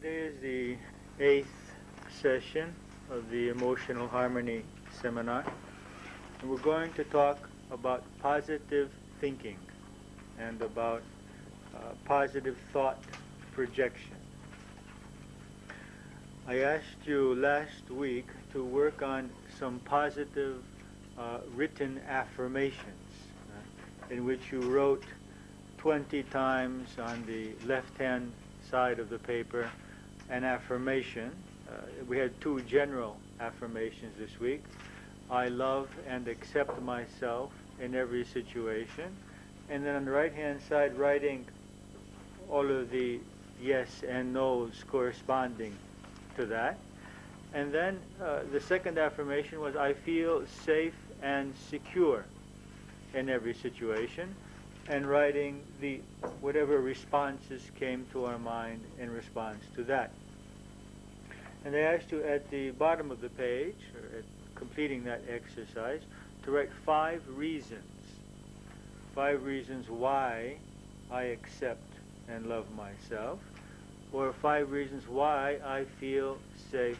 Today is the 8th session of the Emotional Harmony Seminar, and we're going to talk about positive thinking and about positive thought projection. I asked you last week to work on some positive written affirmations in which you wrote 20 times on the left-hand side of the paper an affirmation. We had two general affirmations this week. I love and accept myself in every situation. And then on the right-hand side, writing all of the yes and no's corresponding to that. And then the second affirmation was, I feel safe and secure in every situation, and writing the whatever responses came to our mind in response to that. And I asked you at the bottom of the page, or at completing that exercise, to write 5 reasons why I accept and love myself, or 5 reasons why I feel safe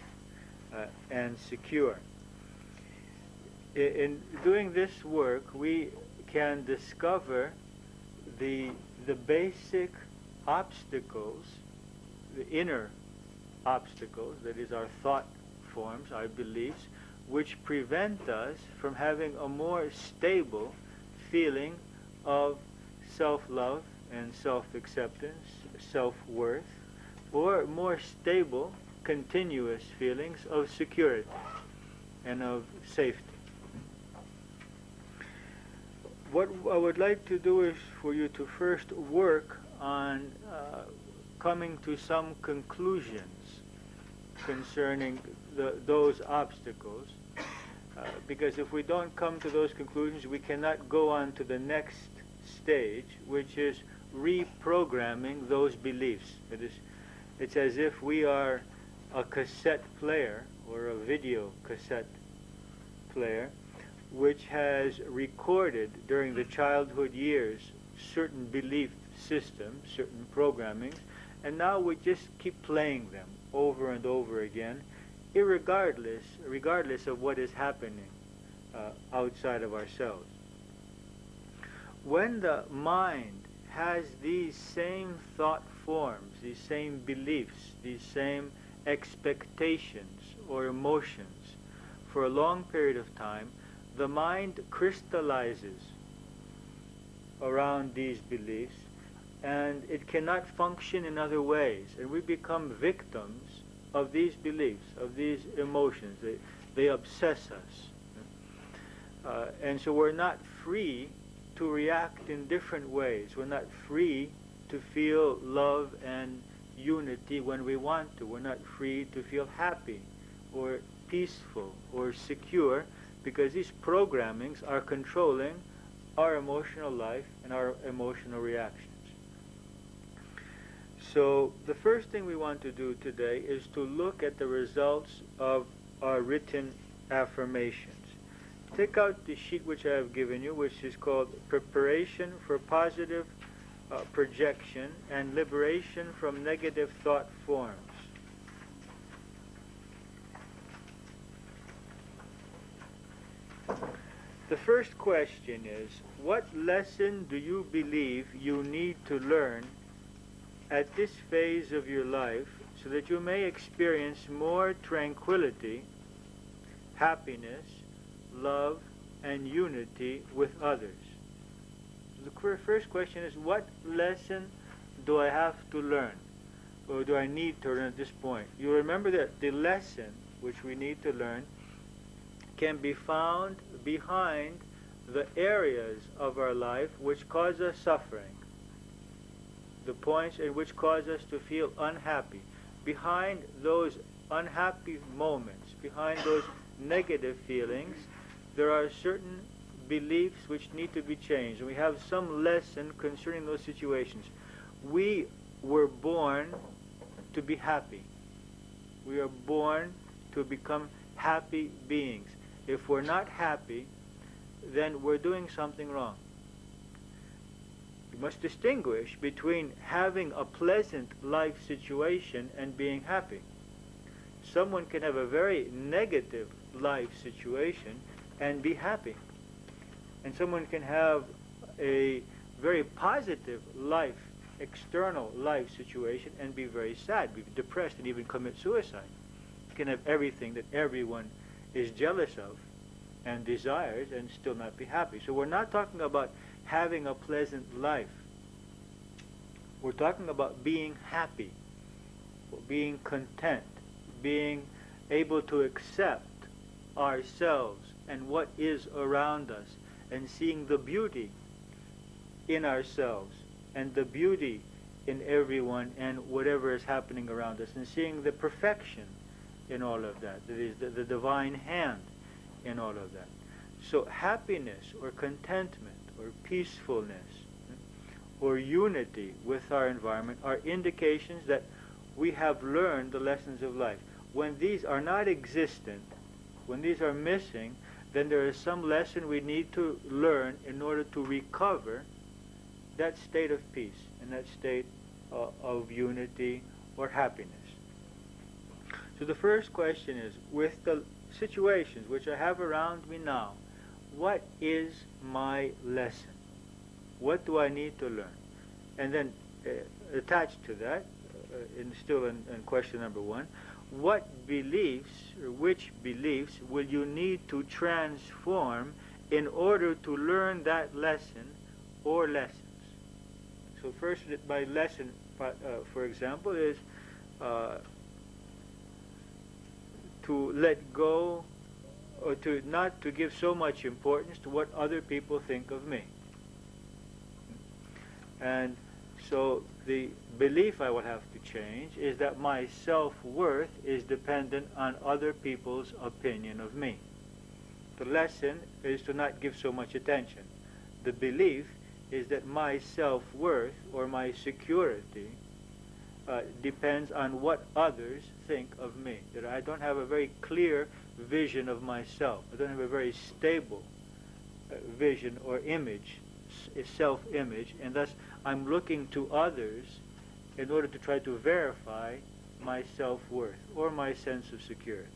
and secure. In doing this work, we can discover the basic obstacles, the inner obstacles, that is our thought forms, our beliefs, which prevent us from having a more stable feeling of self-love and self-acceptance, self-worth, or more stable, continuous feelings of security and of safety. What I would like to do is for you to first work on coming to some conclusions concerning those obstacles, because if we don't come to those conclusions, we cannot go on to the next stage, which is reprogramming those beliefs. It's as if we are a cassette player or a video cassette player, which has recorded during the childhood years certain belief systems, certain programmings, and now we just keep playing them over and over again, regardless of what is happening outside of ourselves. When the mind has these same thought forms, these same beliefs, these same expectations or emotions for a long period of time, the mind crystallizes around these beliefs, and it cannot function in other ways, and we become victims of these beliefs, of these emotions. They obsess us. And so we're not free to react in different ways. We're not free to feel love and unity when we want to. We're not free to feel happy or peaceful or secure, because these programmings are controlling our emotional life and our emotional reactions. So the first thing we want to do today is to look at the results of our written affirmations. Take out the sheet which I have given you, which is called Preparation for Positive Projection and Liberation from Negative Thought Forms. The first question is, what lesson do you believe you need to learn at this phase of your life so that you may experience more tranquility, happiness, love, and unity with others? The first question is, what lesson do I have to learn, or do I need to learn at this point? You remember that the lesson which we need to learn can be found behind the areas of our life which cause us suffering, the points in which cause us to feel unhappy. Behind those unhappy moments, behind those negative feelings, there are certain beliefs which need to be changed. And we have some lesson concerning those situations. We were born to be happy. We are born to become happy beings. If we're not happy, then we're doing something wrong. You must distinguish between having a pleasant life situation and being happy. Someone can have a very negative life situation and be happy. And someone can have a very positive life, external life situation and be very sad, be depressed, and even commit suicide. You can have everything that everyone is jealous of and desires and still not be happy. So we're not talking about having a pleasant life. We're talking about being happy, being content, being able to accept ourselves and what is around us, and seeing the beauty in ourselves and the beauty in everyone and whatever is happening around us, and seeing the perfection in all of that. That is the divine hand in all of that. So happiness or contentment or peacefulness or unity with our environment are indications that we have learned the lessons of life. When these are not existent, when these are missing, then there is some lesson we need to learn in order to recover that state of peace and that state of unity or happiness. So the first question is, with the situations which I have around me now, what is my lesson? What do I need to learn? And then attached to that, still in question number one, what beliefs or which beliefs will you need to transform in order to learn that lesson or lessons? So first, by lesson, for example, is to let go, or to not to give so much importance to what other people think of me. And so the belief I will have to change is that my self-worth is dependent on other people's opinion of me. The lesson is to not give so much attention. The belief is that my self-worth or my security depends on what others think of me. That I don't have a very clear vision of myself. I don't have a very stable vision or image, self-image, and thus I'm looking to others in order to try to verify my self-worth or my sense of security.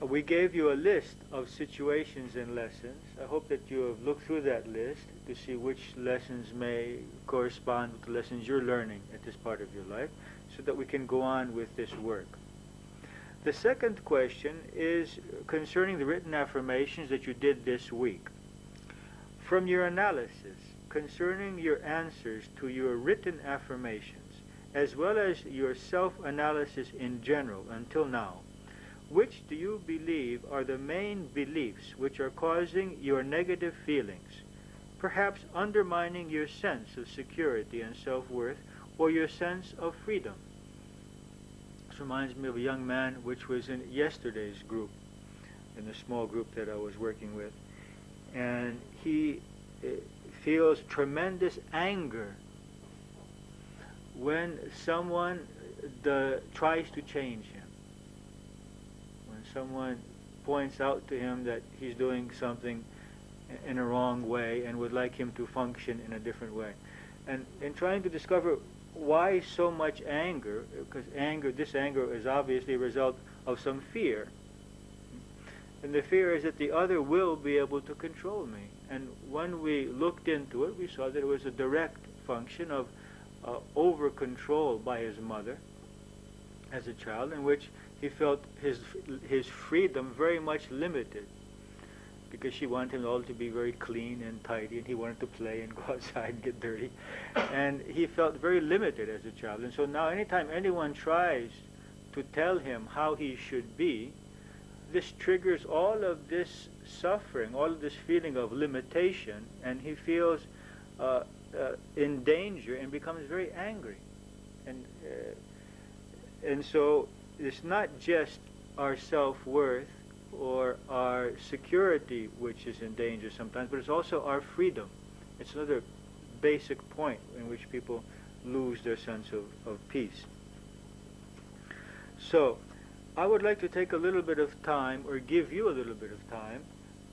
We gave you a list of situations and lessons. I hope that you have looked through that list to see which lessons may correspond with the lessons you're learning at this part of your life, so that we can go on with this work. The second question is concerning the written affirmations that you did this week. From your analysis concerning your answers to your written affirmations, as well as your self-analysis in general until now, which do you believe are the main beliefs which are causing your negative feelings, perhaps undermining your sense of security and self-worth or your sense of freedom? This reminds me of a young man which was in yesterday's group, in the small group that I was working with, and he feels tremendous anger when someone tries to change him. When someone points out to him that he's doing something in a wrong way and would like him to function in a different way. And in trying to discover why so much anger, because this anger is obviously a result of some fear. And the fear is that the other will be able to control me. And when we looked into it, we saw that it was a direct function of over-control by his mother as a child, in which he felt his freedom very much limited, because she wanted him all to be very clean and tidy, and he wanted to play and go outside and get dirty. And he felt very limited as a child. And so now anytime anyone tries to tell him how he should be, this triggers all of this suffering, all of this feeling of limitation, and he feels in danger and becomes very angry. And so it's not just our self-worth or our security which is in danger sometimes, but it's also our freedom. It's another basic point in which people lose their sense of peace. So I would like to take a little bit of time, or give you a little bit of time,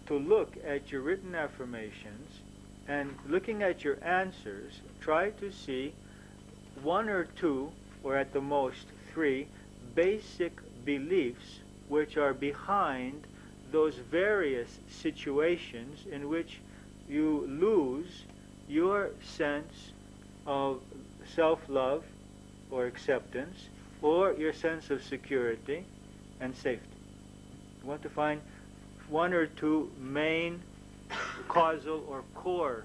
to look at your written affirmations and looking at your answers, try to see one or two, or at the most three, basic beliefs which are behind those various situations in which you lose your sense of self-love or acceptance, or your sense of security and safety. You want to find one or two main causal or core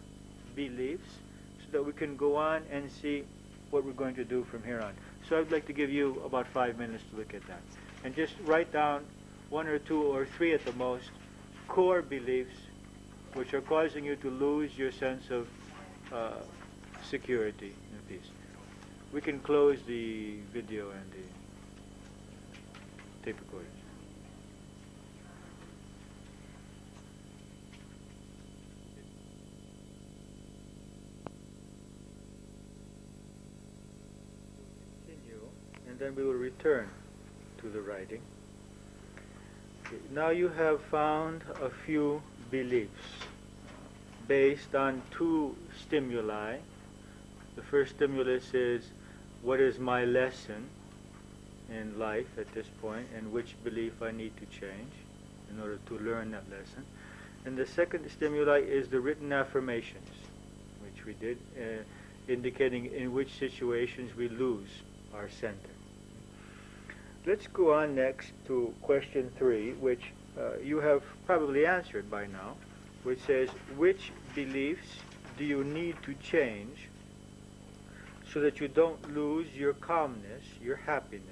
beliefs so that we can go on and see what we're going to do from here on. So I'd like to give you about 5 minutes to look at that. And just write down one or two or three at the most core beliefs which are causing you to lose your sense of security and peace. We can close the video and the tape recordings. Continue, and then we will return to the writing. Okay, now you have found a few beliefs based on two stimuli. The first stimulus is, what is my lesson in life at this point, and which belief I need to change in order to learn that lesson. And the second stimuli is the written affirmations, which we did, indicating in which situations we lose our center. Let's go on next to question 3, which you have probably answered by now, which says, which beliefs do you need to change so that you don't lose your calmness, your happiness,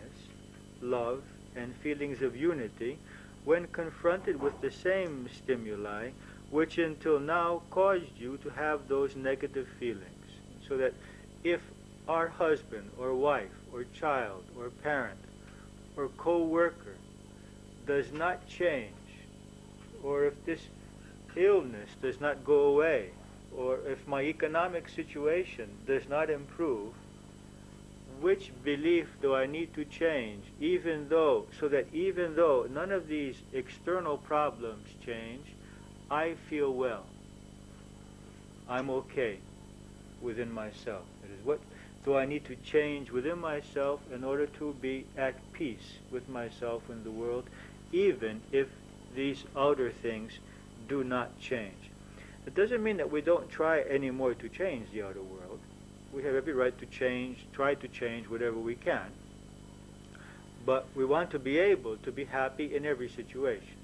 love, and feelings of unity when confronted with the same stimuli which until now caused you to have those negative feelings? So that if our husband or wife or child or parent or co-worker does not change, or if this illness does not go away, or if my economic situation does not improve, which belief do I need to change, so that even though none of these external problems change, I feel well, I'm okay within myself? That is, what do I need to change within myself in order to be at peace with myself and the world, even if these outer things do not change? It doesn't mean that we don't try anymore to change the outer world. We have every right to try to change whatever we can. But we want to be able to be happy in every situation,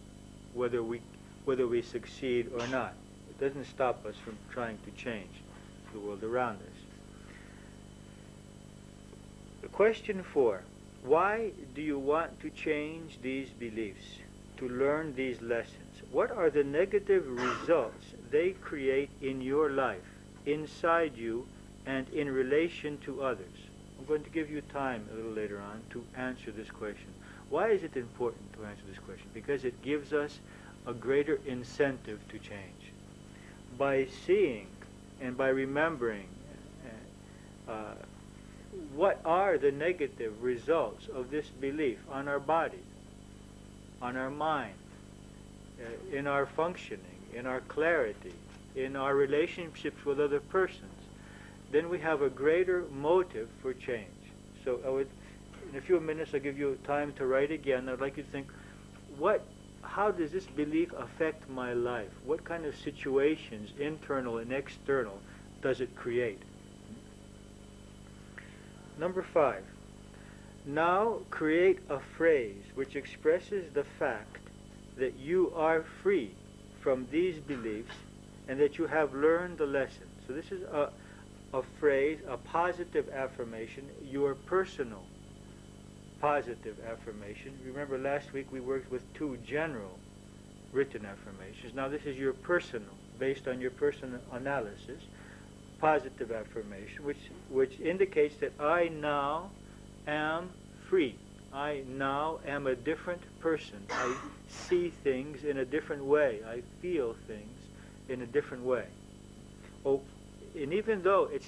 whether we succeed or not. It doesn't stop us from trying to change the world around us. Question 4. Why do you want to change these beliefs, to learn these lessons? What are the negative results they create in your life, inside you, and in relation to others? I'm going to give you time a little later on to answer this question. Why is it important to answer this question? Because it gives us a greater incentive to change. By seeing and by remembering what are the negative results of this belief on our body, on our mind, in our functioning, in our clarity, in our relationships with other persons, then we have a greater motive for change. So in a few minutes I'll give you time to write again. I'd like you to think, how does this belief affect my life? What kind of situations, internal and external, does it create? Number 5. Now create a phrase which expresses the fact that you are free from these beliefs and that you have learned the lesson. So this is a phrase, a positive affirmation, your personal positive affirmation. Remember last week we worked with 2 general written affirmations. Now this is your personal, based on your personal analysis, positive affirmation, which indicates that I now am free. I now am a different person. I see things in a different way. I feel things in a different way. Oh, and even though it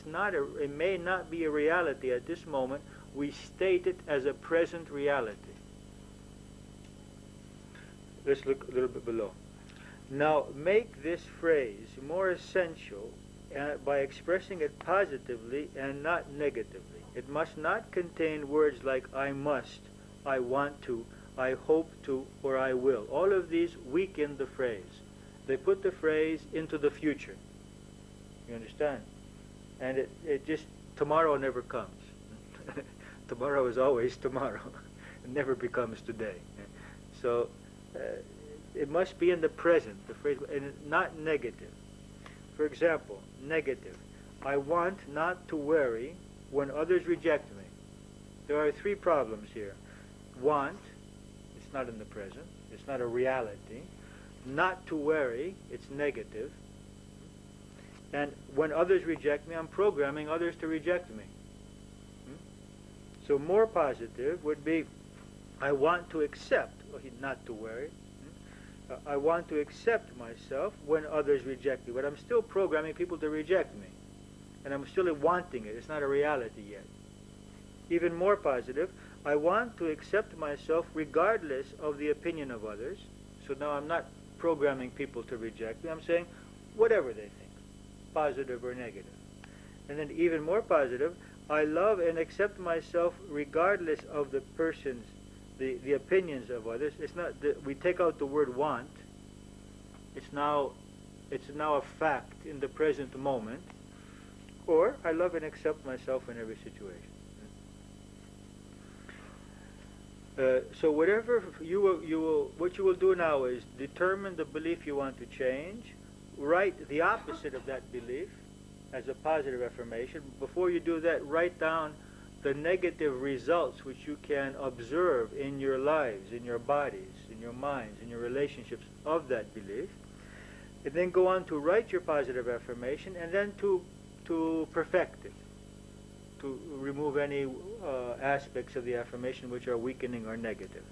may not be a reality at this moment, we state it as a present reality. Let's look a little bit below. Now make this phrase more essential by expressing it positively and not negatively. It must not contain words like I must, I want to, I hope to, or I will. All of these weaken the phrase. They put the phrase into the future. You understand? And it just, tomorrow never comes. Tomorrow is always tomorrow. It never becomes today. So it must be in the present, the phrase, and not negative. For example, negative. I want not to worry when others reject me. There are three problems here. Want, it's not in the present. It's not a reality. Not to worry, it's negative. And when others reject me, I'm programming others to reject me. So more positive would be, I want to accept, not to worry. I want to accept myself when others reject me, but I'm still programming people to reject me. And I'm still wanting it. It's not a reality yet. Even more positive, I want to accept myself regardless of the opinion of others. So now I'm not programming people to reject me. I'm saying whatever they think, positive or negative. And then even more positive, I love and accept myself regardless of the person's, the opinions of others. It's not we take out the word want. It's now a fact in the present moment. Or I love and accept myself in every situation. So whatever what you will do now is determine the belief you want to change. Write the opposite of that belief as a positive affirmation. Before you do that, write down the negative results which you can observe in your lives, in your bodies, in your minds, in your relationships of that belief. And then go on to write your positive affirmation, and then to perfect it, to remove any aspects of the affirmation which are weakening or negative.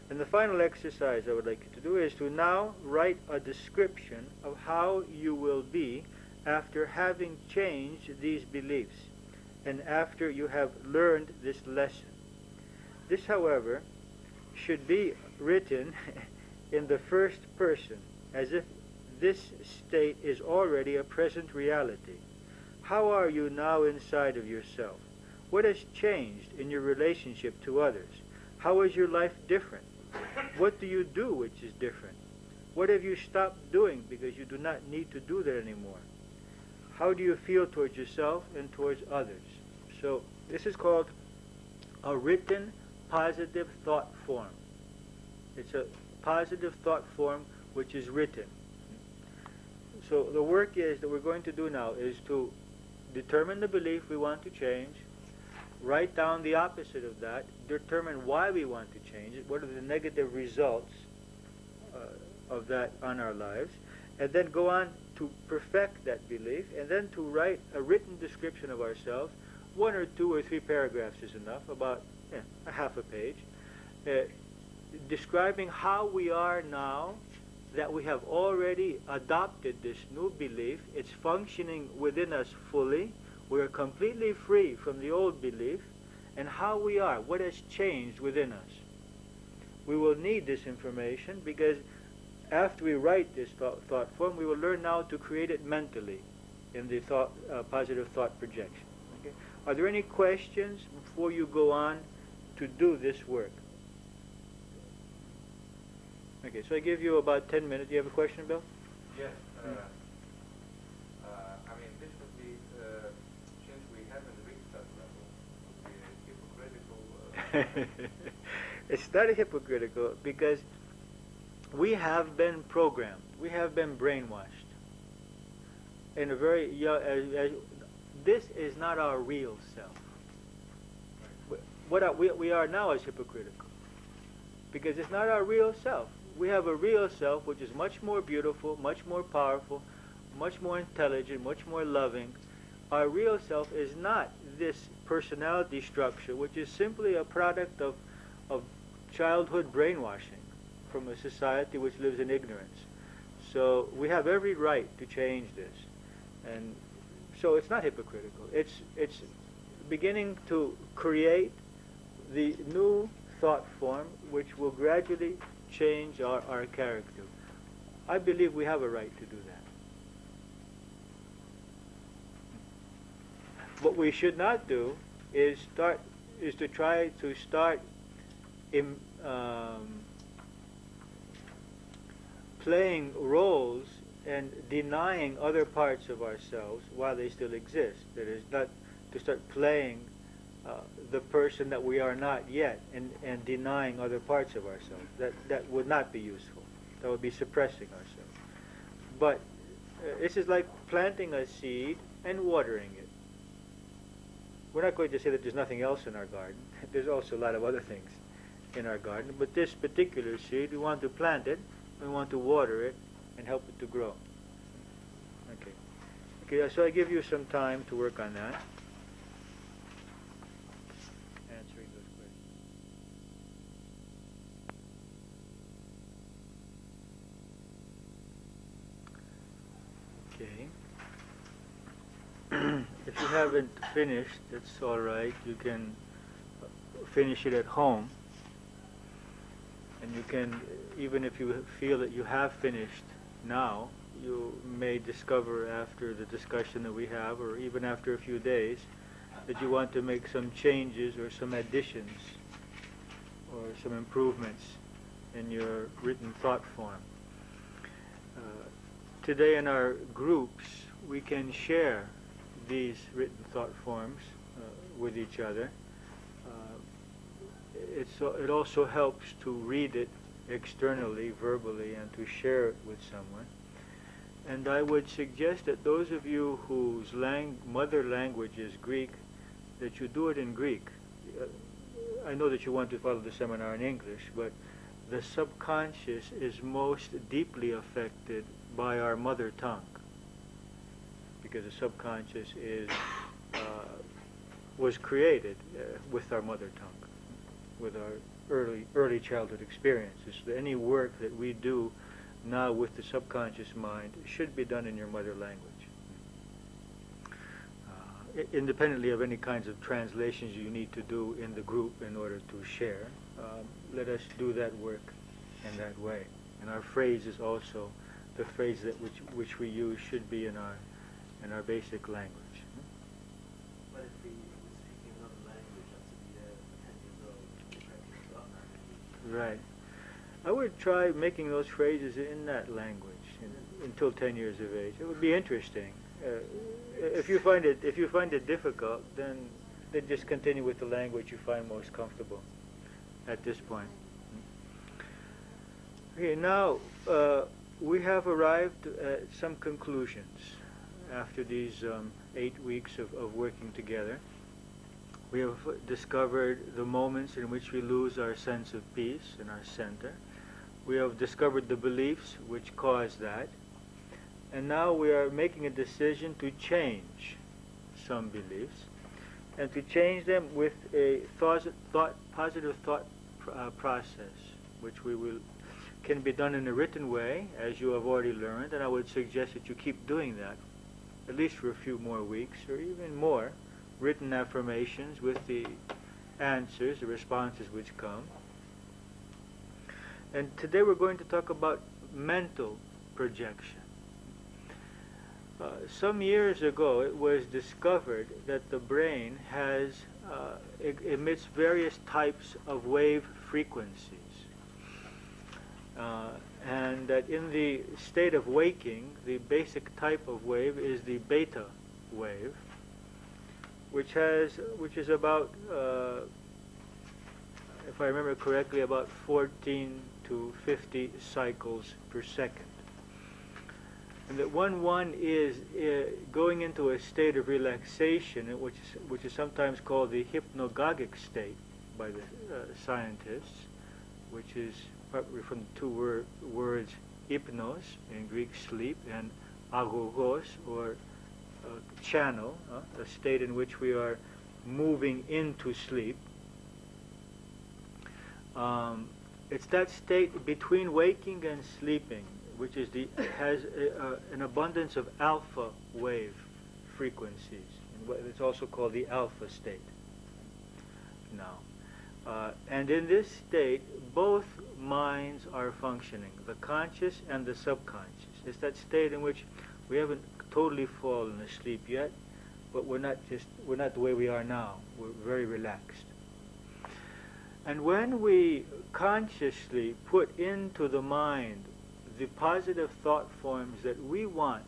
And the final exercise I would like you to do is to now write a description of how you will be after having changed these beliefs and after you have learned this lesson. This, however, should be written in the first person, as if this state is already a present reality. How are you now inside of yourself? What has changed in your relationship to others? How is your life different? What do you do which is different? What have you stopped doing because you do not need to do that anymore? How do you feel towards yourself and towards others? So this is called a written positive thought form. It's a positive thought form which is written. So the work is that we're going to do now is to determine the belief we want to change, write down the opposite of that, determine why we want to change it, what are the negative results of that on our lives, and then go on to perfect that belief, and then to write a written description of ourselves. 1 or 2 or 3 paragraphs is enough, about a half a page, describing how we are now, that we have already adopted this new belief. It's functioning within us fully. We're completely free from the old belief, and how we are, what has changed within us. We will need this information because after we write this thought form, we will learn now to create it mentally in the positive thought projection. Okay? Are there any questions before you go on to do this work? Okay, so I give you about 10 minutes. Do you have a question, Bill? Yes. I mean, this would be, since we haven't reached that level, would be hypocritical. It's not hypocritical because we have been programmed. We have been brainwashed. In a very young, this is not our real self. What we are now is hypocritical because it's not our real self. We have a real self which is much more beautiful, much more powerful, much more intelligent, much more loving. Our real self is not this personality structure, which is simply a product of childhood brainwashing from a society which lives in ignorance. So we have every right to change this. And so it's not hypocritical. It's beginning to create the new thought form which will gradually change our character. I believe we have a right to do that. What we should not do is to try to start playing roles and denying other parts of ourselves while they still exist. That is, not to start playing the person that we are not yet and denying other parts of ourselves. That would not be useful. That would be suppressing ourselves. But this is like planting a seed and watering it. We're not going to say that there's nothing else in our garden. There's also a lot of other things in our garden. But this particular seed, we want to plant it, we want to water it, and help it to grow. Okay, so I give you some time to work on that. Answering those questions. Okay. If you haven't finished, that's all right. You can finish it at home. And you can, even if you feel that you have finished now, you may discover after the discussion that we have, or even after a few days, that you want to make some changes or some additions or some improvements in your written thought form. Today in our groups, we can share these written thought forms with each other. It also helps to read it externally, verbally, and to share it with someone. And I would suggest that those of you whose mother language is Greek, that you do it in Greek. I know that you want to follow the seminar in English, but the subconscious is most deeply affected by our mother tongue, because the subconscious was created with our mother tongue, with our early childhood experiences. So any work that we do now with the subconscious mind should be done in your mother language. Independently of any kinds of translations you need to do in the group in order to share, let us do that work in that way. And our phrases also, the phrase that which we use should be in our basic language. What if we were speaking another language up to be 10 years old? Right. I would try making those phrases in that language until 10 years of age. It would be interesting. If you find it difficult, then just continue with the language you find most comfortable at this point. Okay, now we have arrived at some conclusions after these 8 weeks of working together. We have discovered the moments in which we lose our sense of peace and our center. We have discovered the beliefs which cause that. And now we are making a decision to change some beliefs, and to change them with a positive thought process, which can be done in a written way, as you have already learned, and I would suggest that you keep doing that, at least for a few more weeks, or even more, written affirmations with the answers, the responses which come. And today we're going to talk about mental projection. Some years ago, it was discovered that the brain emits various types of wave frequencies. And that in the state of waking, the basic type of wave is the beta wave, which is about, if I remember correctly, about 14 to 50 cycles per second. And that one is going into a state of relaxation, which is sometimes called the hypnagogic state by the scientists, which is probably from the two words hypnos, in Greek sleep, and agogos, or channel, a state in which we are moving into sleep. It's that state between waking and sleeping, which has an abundance of alpha wave frequencies. It's also called the alpha state now. And in this state, both minds are functioning, the conscious and the subconscious. It's that state in which we haven't totally fallen asleep yet, but we're not the way we are now. We're very relaxed. And when we consciously put into the mind the positive thought forms that we want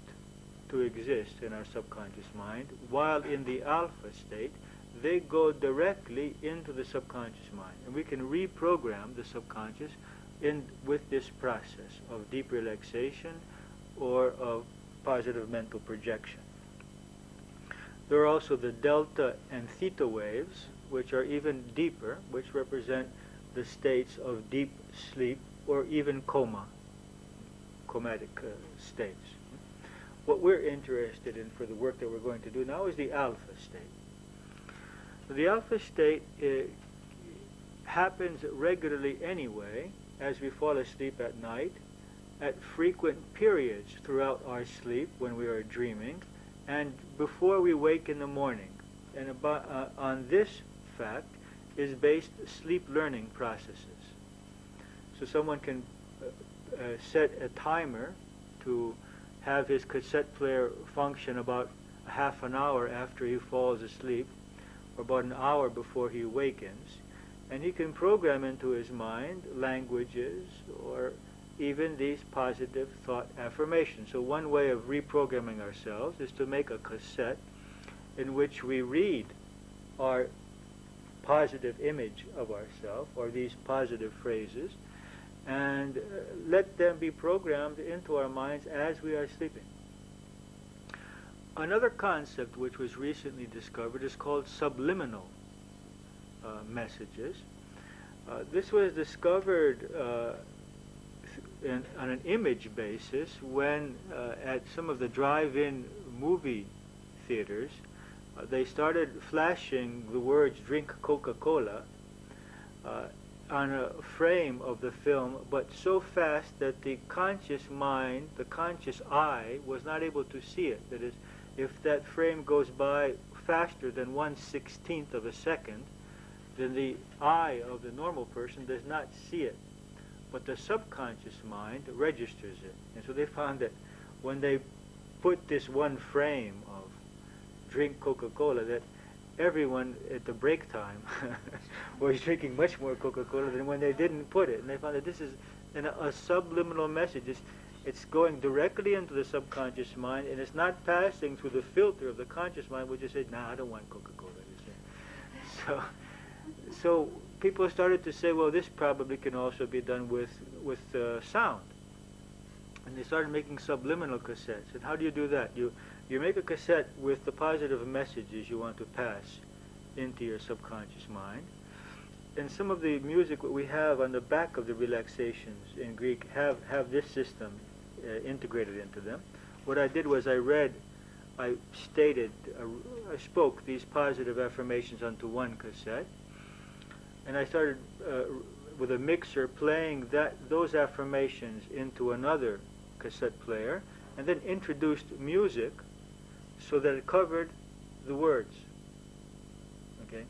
to exist in our subconscious mind, while in the alpha state, they go directly into the subconscious mind. And we can reprogram the subconscious with this process of deep relaxation or of positive mental projection. There are also the delta and theta waves, which are even deeper, which represent the states of deep sleep or even comatic states. What we're interested in for the work that we're going to do now is the alpha state. The alpha state happens regularly anyway as we fall asleep at night, at frequent periods throughout our sleep when we are dreaming, and before we wake in the morning. And on this fact is based sleep learning processes. So someone can set a timer to have his cassette player function about half an hour after he falls asleep, or about an hour before he awakens, and he can program into his mind languages or even these positive thought affirmations. So one way of reprogramming ourselves is to make a cassette in which we read our positive image of ourselves, or these positive phrases, and let them be programmed into our minds as we are sleeping. Another concept which was recently discovered is called subliminal messages. This was discovered on an image basis when at some of the drive-in movie theaters they started flashing the words "drink Coca-Cola" on a frame of the film, but so fast that the conscious mind, the conscious eye, was not able to see it. That is, if that frame goes by faster than 1/16 of a second, then the eye of the normal person does not see it. But the subconscious mind registers it. And so they found that when they put this one frame of drink Coca-Cola, that everyone at the break time was drinking much more Coca-Cola than when they didn't put it. And they found that this is a subliminal message. It's going directly into the subconscious mind, and it's not passing through the filter of the conscious mind, which just says, "Nah, I don't want Coca-Cola." So people started to say, well, this probably can also be done with sound. And they started making subliminal cassettes. And how do you do that? You make a cassette with the positive messages you want to pass into your subconscious mind. And some of the music that we have on the back of the relaxations in Greek have this system integrated into them. What I did was I spoke these positive affirmations onto one cassette, and I started with a mixer playing those affirmations into another cassette player, and then introduced music so that it covered the words. Okay,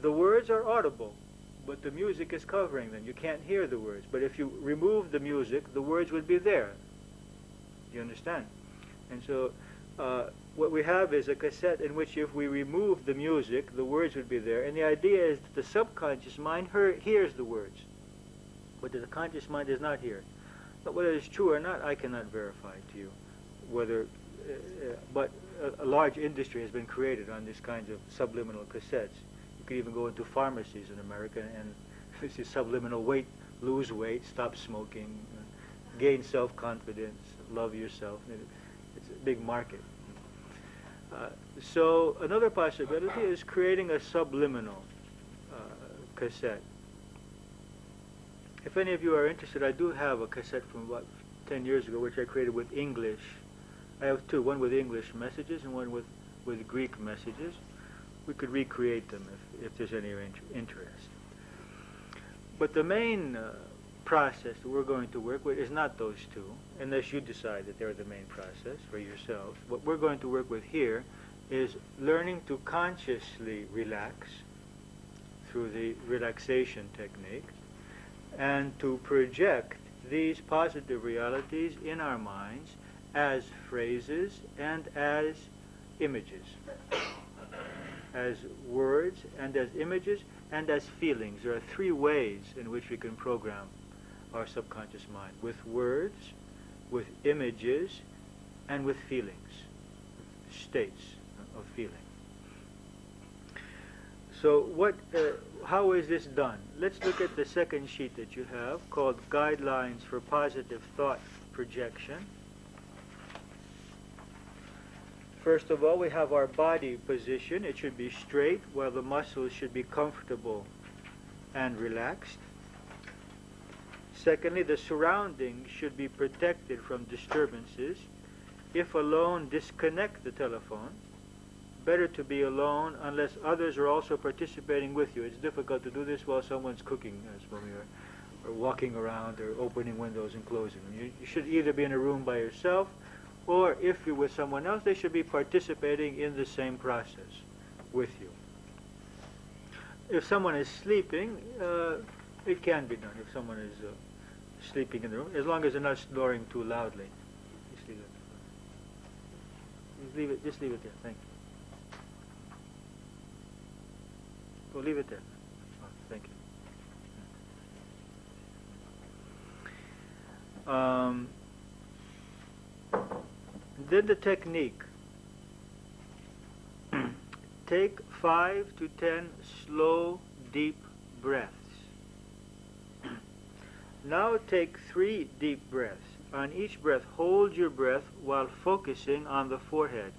the words are audible, but the music is covering them. You can't hear the words. But if you remove the music, the words would be there. You understand? And so what we have is a cassette in which if we remove the music, the words would be there. And the idea is that the subconscious mind hears the words, but the conscious mind does not hear. But whether it's true or not, I cannot verify to you. But a large industry has been created on these kinds of subliminal cassettes. You could even go into pharmacies in America and this is subliminal: lose weight, stop smoking, gain self-confidence, love yourself. It's a big market. So another possibility is creating a subliminal cassette. If any of you are interested, I do have a cassette from about 10 years ago which I created with English. I have two, one with English messages and one with Greek messages. We could recreate them if there's any interest. But the main process that we're going to work with is not those two, unless you decide that they're the main process for yourselves. What we're going to work with here is learning to consciously relax through the relaxation technique and to project these positive realities in our minds as phrases and as images. as words and as images and as feelings. There are three ways in which we can program our subconscious mind: with words, with images, and with feelings, states of feeling. So how is this done? Let's look at the second sheet that you have, called Guidelines for Positive Thought Projection. First of all, we have our body position. It should be straight, while the muscles should be comfortable and relaxed. Secondly, the surroundings should be protected from disturbances. If alone, disconnect the telephone. Better to be alone unless others are also participating with you. It's difficult to do this while someone's cooking, as when you're walking around or opening windows and closing them. You should either be in a room by yourself, or if you're with someone else, they should be participating in the same process with you. If someone is sleeping, it can be done. If someone is sleeping in the room, as long as they're not snoring too loudly. Just leave it. Just leave it there. Thank you. Well, leave it there. Oh, thank you. Then the technique. Take 5 to 10 slow, deep breaths. Now take 3 deep breaths. On each breath, hold your breath while focusing on the forehead.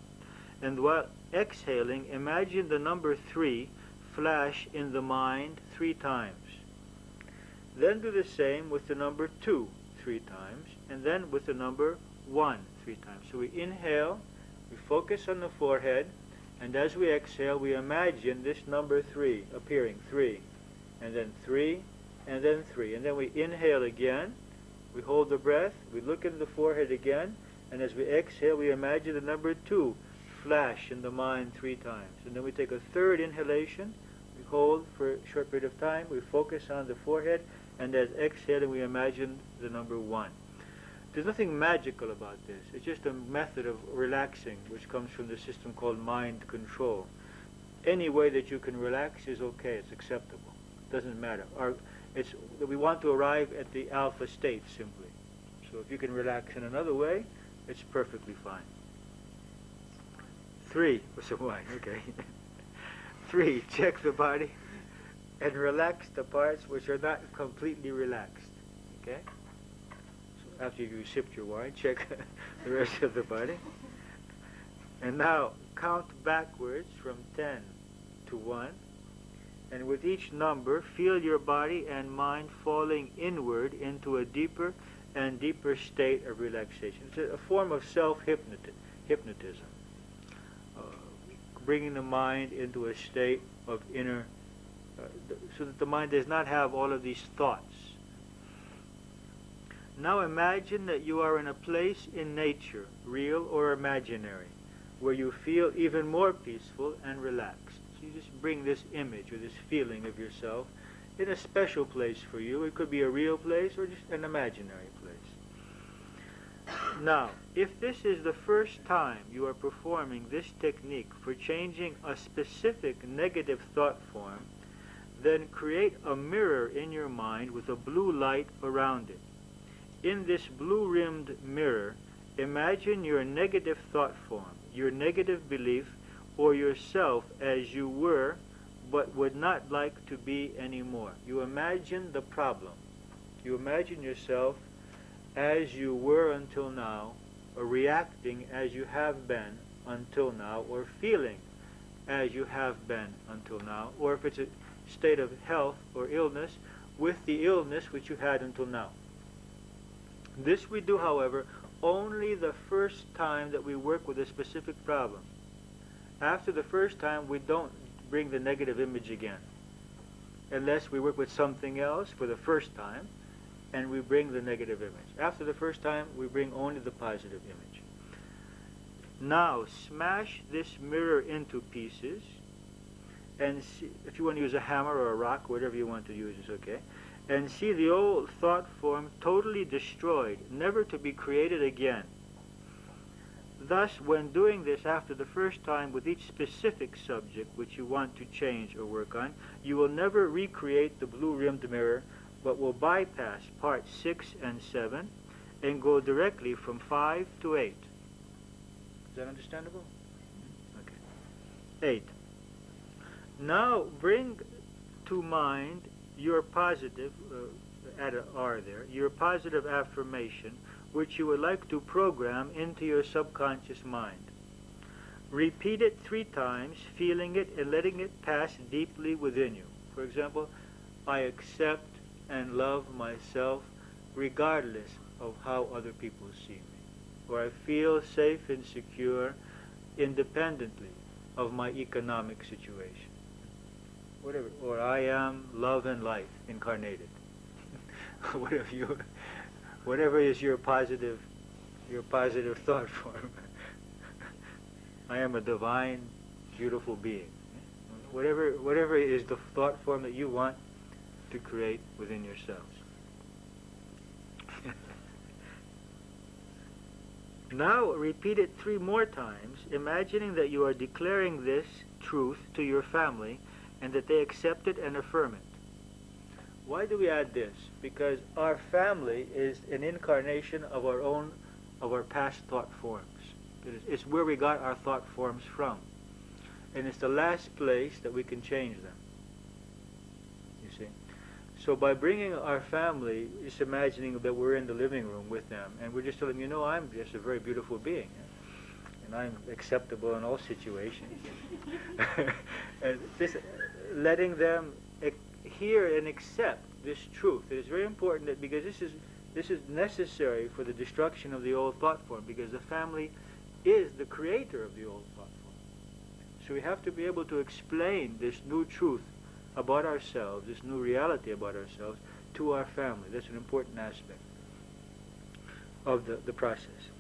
And while exhaling, imagine the number 3 flash in the mind 3 times. Then do the same with the number 2 3 times, and then with the number 1 3 times. So we inhale, we focus on the forehead, and as we exhale, we imagine this number 3 appearing, 3, and then 3, and then 3. And then we inhale again, we hold the breath, we look into the forehead again, and as we exhale, we imagine the number 2 flash in the mind 3 times. And then we take a third inhalation, we hold for a short period of time, we focus on the forehead, and as exhaling, we imagine the number 1. There's nothing magical about this. It's just a method of relaxing, which comes from the system called mind control. Any way that you can relax is okay. It's acceptable. It doesn't matter. We want to arrive at the alpha state simply. So if you can relax in another way, it's perfectly fine. 3, some wine, okay. 3, check the body and relax the parts which are not completely relaxed. Okay? So after you sipped your wine, check the rest of the body. And now count backwards from 10 to 1. And with each number, feel your body and mind falling inward into a deeper and deeper state of relaxation. It's a form of self-hypnotism. Bringing the mind into a state of inner, so that the mind does not have all of these thoughts. Now imagine that you are in a place in nature, real or imaginary, where you feel even more peaceful and relaxed. So you just bring this image or this feeling of yourself in a special place for you. It could be a real place or just an imaginary place. Now, if this is the first time you are performing this technique for changing a specific negative thought form, then create a mirror in your mind with a blue light around it. In this blue-rimmed mirror, imagine your negative thought form, your negative belief, or yourself as you were but would not like to be anymore. You imagine the problem. You imagine yourself as you were until now, or reacting as you have been until now, or feeling as you have been until now, or if it's a state of health or illness, with the illness which you had until now. This we do, however, only the first time that we work with a specific problem. After the first time, we don't bring the negative image again, unless we work with something else for the first time, and we bring the negative image. After the first time, we bring only the positive image. Now, smash this mirror into pieces, and see, if you want to use a hammer or a rock, whatever you want to use is okay, and see the old thought form totally destroyed, never to be created again. Thus, when doing this after the first time with each specific subject which you want to change or work on, you will never recreate the blue-rimmed mirror, but will bypass parts 6 and 7 and go directly from 5 to 8. Is that understandable? Okay. 8. Now bring to mind your positive, add an R there, your positive affirmation which you would like to program into your subconscious mind. Repeat it 3 times, feeling it and letting it pass deeply within you. For example, I accept and love myself regardless of how other people see me. Or I feel safe and secure independently of my economic situation. Whatever. Or I am love and light incarnated. Whatever is your positive thought form. I am a divine, beautiful being. Whatever is the thought form that you want to create within yourselves. Now repeat it 3 more times, imagining that you are declaring this truth to your family and that they accept it and affirm it. Why do we add this? Because our family is an incarnation of our past thought forms. It's where we got our thought forms from. And it's the last place that we can change them. You see? So by bringing our family, just imagining that we're in the living room with them, and we're just telling them, I'm just a very beautiful being, and I'm acceptable in all situations. And just letting them hear and accept this truth. It is very important that, because this is necessary for the destruction of the old thought form, because the family is the creator of the old thought form. So we have to be able to explain this new truth about ourselves, this new reality about ourselves, to our family. That's an important aspect of the process.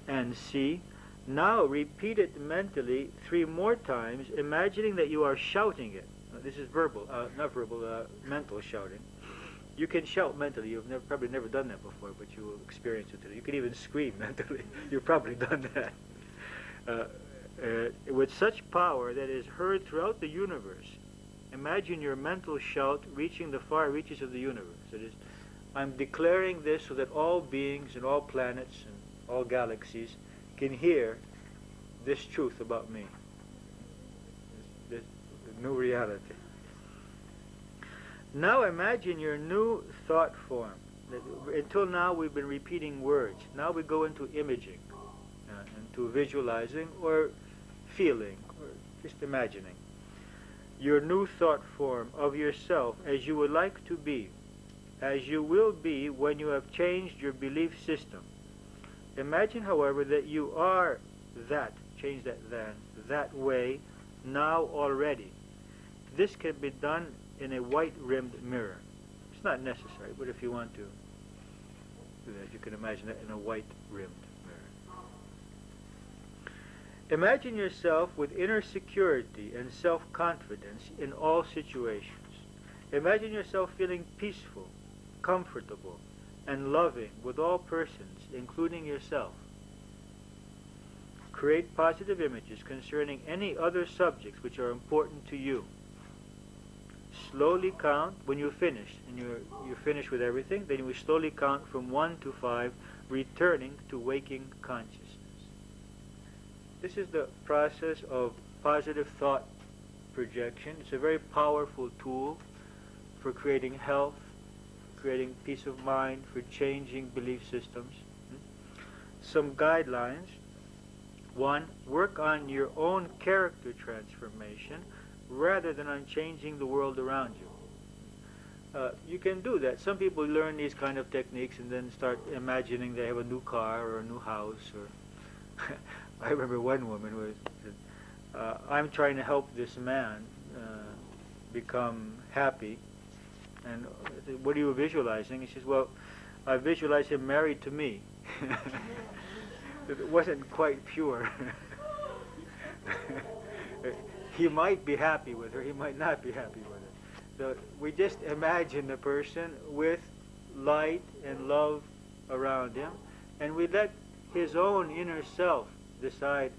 And C, now repeat it mentally 3 more times, imagining that you are shouting it. This is verbal, not verbal, mental shouting. You can shout mentally. You've probably never done that before, but you will experience it today. You can even scream mentally. You've probably done that. With such power that is heard throughout the universe, imagine your mental shout reaching the far reaches of the universe. It is, I'm declaring this so that all beings and all planets and all galaxies can hear this truth about me. This new reality. Now imagine your new thought form. Until now we've been repeating words. Now we go into imaging, into visualizing or feeling or just imagining. Your new thought form of yourself as you would like to be, as you will be when you have changed your belief system. Imagine, however, that you are that, change that then, that way, now already. This can be done in a white-rimmed mirror. It's not necessary, but if you want to do that, you can imagine it in a white-rimmed mirror. Imagine yourself with inner security and self-confidence in all situations. Imagine yourself feeling peaceful, comfortable, and loving with all persons, including yourself. Create positive images concerning any other subjects which are important to you. Slowly count when you're finished, and you're finished with everything, then you slowly count from 1 to 5, returning to waking consciousness. This is the process of positive thought projection. It's a very powerful tool for creating health, creating peace of mind, for changing belief systems. Some guidelines. 1, work on your own character transformation rather than on changing the world around you. You can do that. Some people learn these kind of techniques and then start imagining they have a new car or a new house. Or I remember one woman who said, I'm trying to help this man become happy. And I said, what are you visualizing? He says, well, I visualize him married to me. It wasn't quite pure. He might be happy with her, he might not be happy with her. So we just imagine the person with light and love around him, and we let his own inner self decide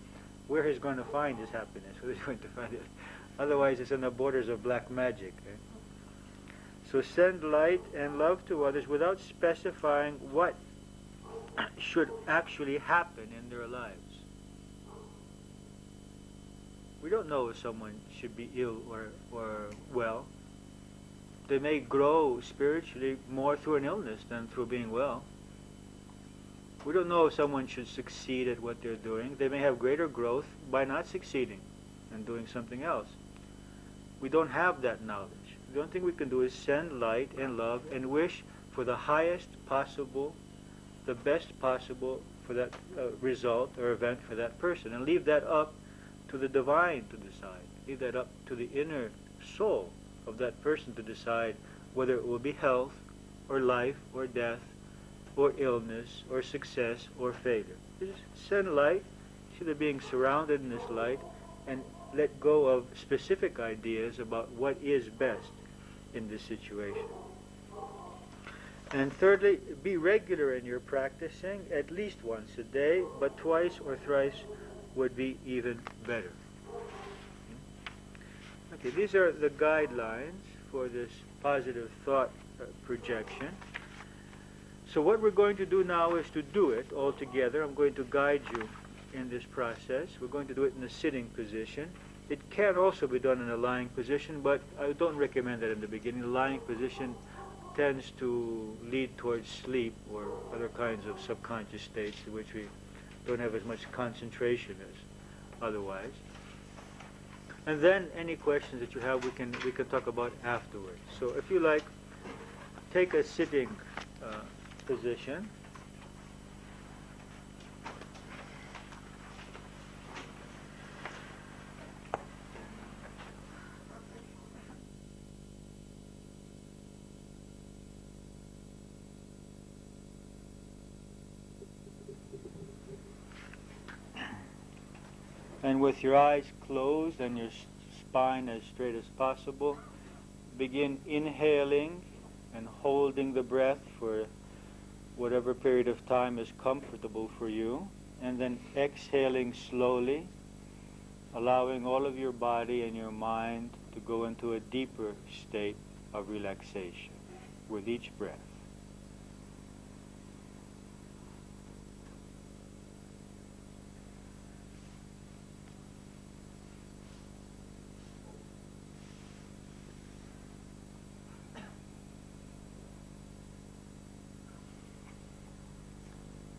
where he's going to find his happiness, where he's going to find it. Otherwise, it's on the borders of black magic. So send light and love to others without specifying what should actually happen in their lives. We don't know if someone should be ill or well. They may grow spiritually more through an illness than through being well. We don't know if someone should succeed at what they're doing. They may have greater growth by not succeeding and doing something else. We don't have that knowledge. The only thing we can do is send light and love and wish for the highest possible, the best possible for that result or event for that person, and leave that up to the divine to decide. Leave that up to the inner soul of that person to decide whether it will be health or life or death or illness or success or failure. Just send light, see they're being surrounded in this light, and let go of specific ideas about what is best in this situation. And thirdly, be regular in your practicing, at least once a day, but twice or thrice would be even better. Okay, these are the guidelines for this positive thought projection. So what we're going to do now is to do it all together. I'm going to guide you in this process. We're going to do it in a sitting position. It can also be done in a lying position, but I don't recommend that in the beginning. The lying position tends to lead towards sleep or other kinds of subconscious states in which we don't have as much concentration as otherwise. And then any questions that you have, we can talk about afterwards. So if you like, take a sitting position. And with your eyes closed and your spine as straight as possible, begin inhaling and holding the breath for whatever period of time is comfortable for you, and then exhaling slowly, allowing all of your body and your mind to go into a deeper state of relaxation with each breath.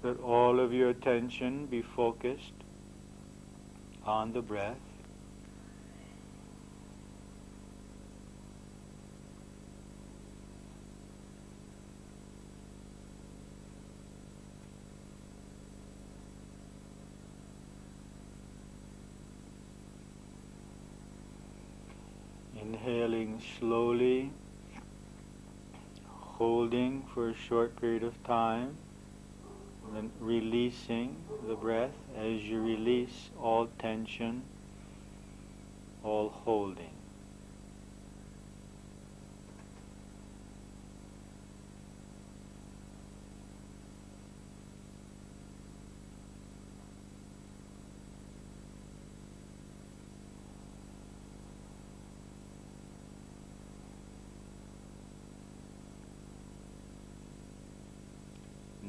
Let all of your attention be focused on the breath. Inhaling slowly, holding for a short period of time, and then releasing the breath as you release all tension, all holding.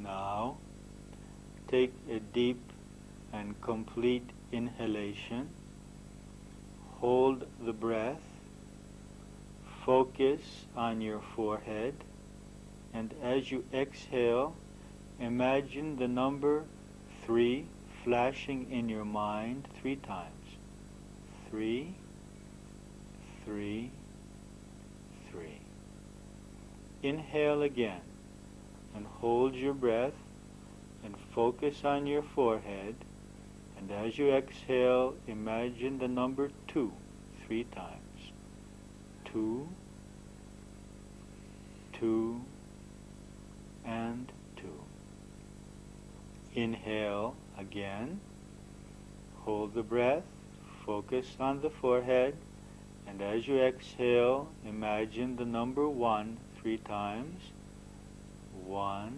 Now, take a deep and complete inhalation. Hold the breath. Focus on your forehead. And as you exhale, imagine the number 3 flashing in your mind 3 times. 3, 3, 3. Inhale again and hold your breath and focus on your forehead, and as you exhale, imagine the number 2 3 times. 2, 2, and 2. Inhale again, hold the breath, focus on the forehead, and as you exhale, imagine the number 1 3 times. 1,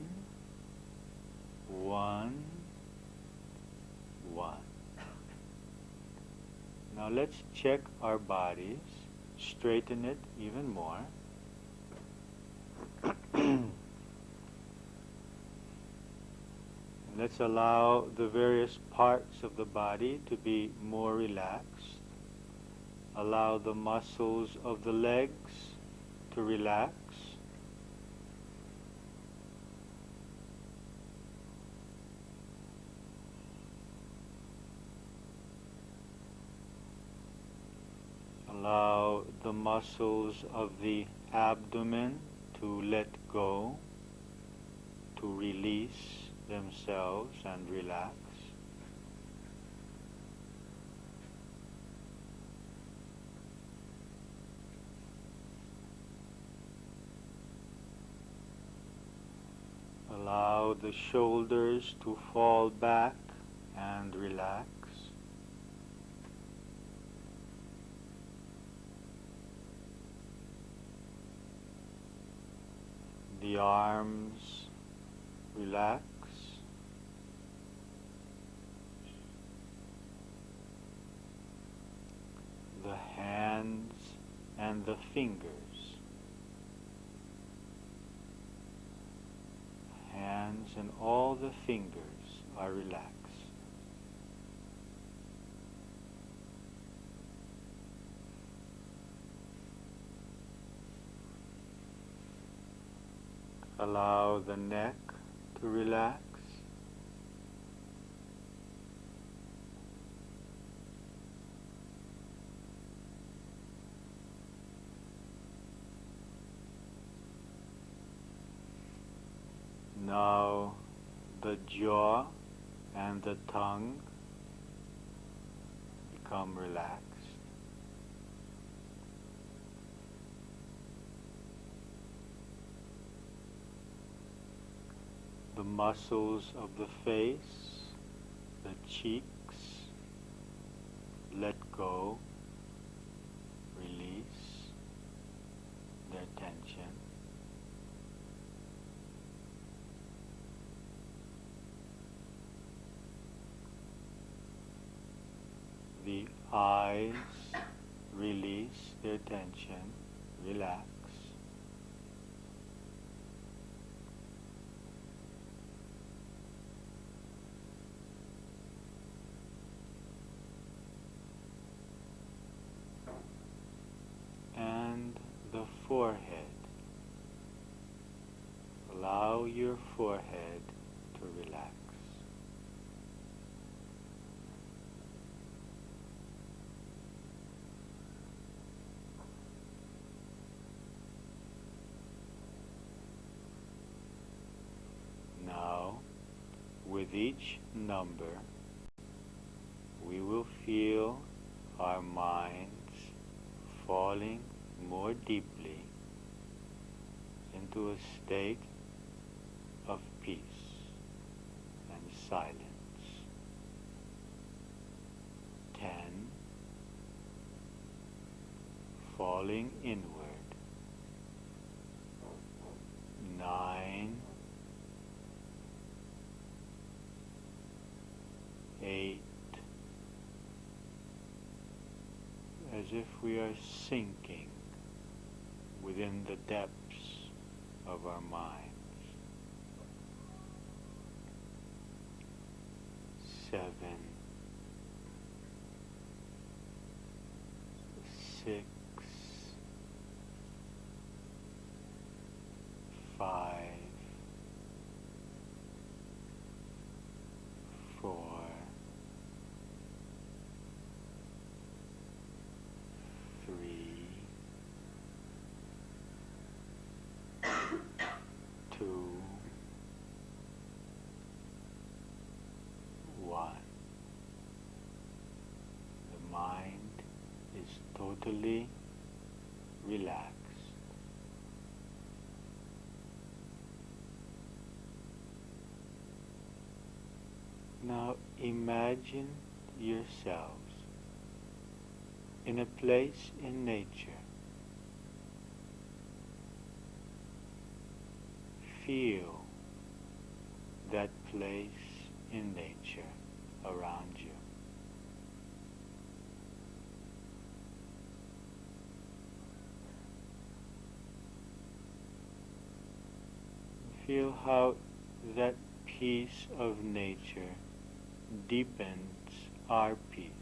1, 1. Now let's check our bodies, straighten it even more. Let's allow the various parts of the body to be more relaxed. Allow the muscles of the legs to relax. Allow the muscles of the abdomen to let go, to release themselves and relax. Allow the shoulders to fall back and relax. The arms relax. The hands and the fingers. Hands and all the fingers are relaxed. Allow the neck to relax. Now the jaw and the tongue become relaxed. The muscles of the face, the cheeks, let go, release their tension. The eyes release their tension, relax. And the forehead. Allow your forehead to relax. Now, with each number, we will feel our minds falling more deeply into a state of peace and silence. 10, falling inward. 9, 8, as if we are sinking within the depths of our minds. 7, 6, 5, 4, 3, 2, 1. The mind is totally relaxed. Now imagine yourselves in a place in nature. Feel that place in nature around you. Feel how that peace of nature deepens our peace,